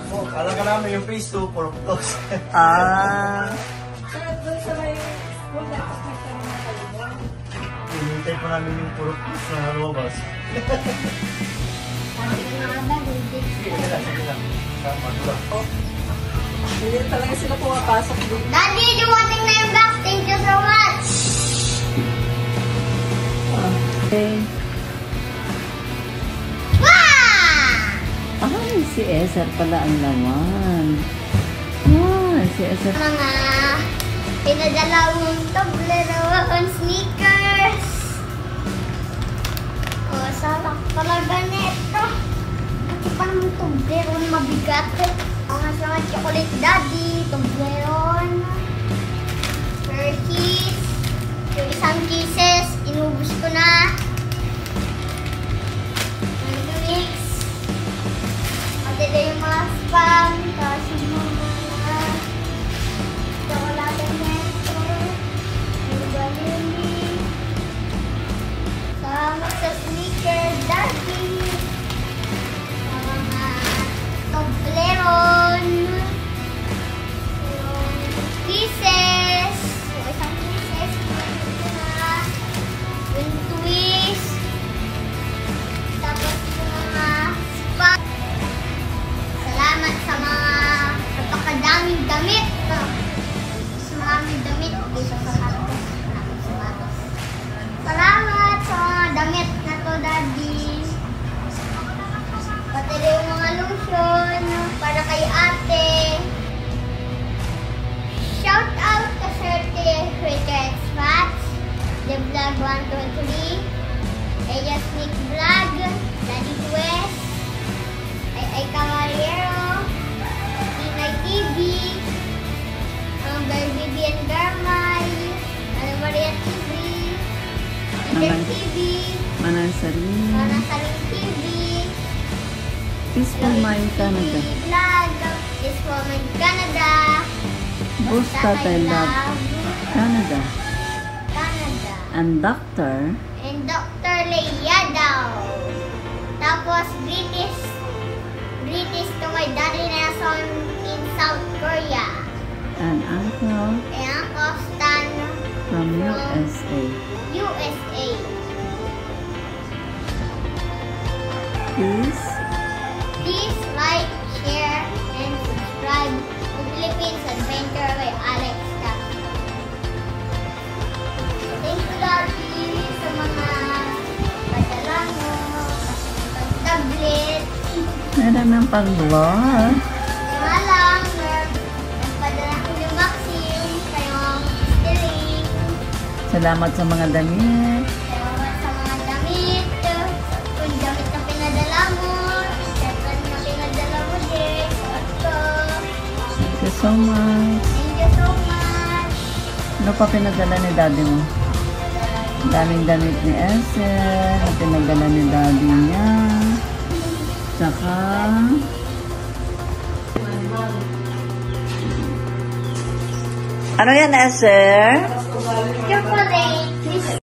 Alam ka namin yung phase 2, purpose. Ah. Pero doon sa may school, dapat nagkaroon na kayo doon. Hinintay pa namin yung purpose na lumabas. Sige lang. Sama ko lang. Hindi talaga sila pumapasok dito. Daddy, dumating na yung box. Thank you so much. Okay. Wow! Ay, si Ezer pala ang laman. Ah, si Ezer. Mga pinadalawang Toblerone sneakers. Oh, sarap talaga nito. Kasi pa naman Toblerone mabigat. Ang mga chocolate daddy, Toblerone, Hershey's. Yung isang kisses, inubos ko na. Mix. Pati na yung mga spam. Tapos yung mga chocolate neto. Yung vanilla. Salamat sa sneaker daddy. Sa mga Toblerone. Yung kisses. Yung isang kisses. Yung twist. Tapos yung mga spam. Salamat sa mga napakadaming damit. Mas maraming damit dito sa sapatos. Maraming sapatos. Salamat sa mga damit na to, daddy. Pati rin yung mga lotion para kay ate. Shout out to Serte Cricket Spots, The Vlog 123, Ella Sneak Vlog, Daddy West, Ay Caballero, Inay TV, Baby and Garmay, Ana Maria TV, Eden TV, Manansarin. Manasaling TV, Peaceful Mind Canada. Vlog, Peaceful Mind Canada, Boost Tatay Love Canada. Canada. And Dr. And Dr. Leia daw. Tapos British to my daddy Nelson in South Korea. and Uncle And Uncle Stan from USA. USA. Please Please like, share, and subscribe to Philippines Adventure by Alex Castro. Thank you, Daddy, sa mga padala mo, tablet. meron ng pag-vlog. Nga lang, nagpadala ko yung Maxim, kayong stiling, Salamat sa mga damit. salamat sa mga damit, kung damit na pinadala mo, jacket na pinadala mo din, ito. Thank you so much. Thank you so much. Ano pa pinadala ni daddy mo? Daming damit ni Ezer. Ang pinadala ni daddy niya. Tsaka ano yan, Ezer? Chocolate.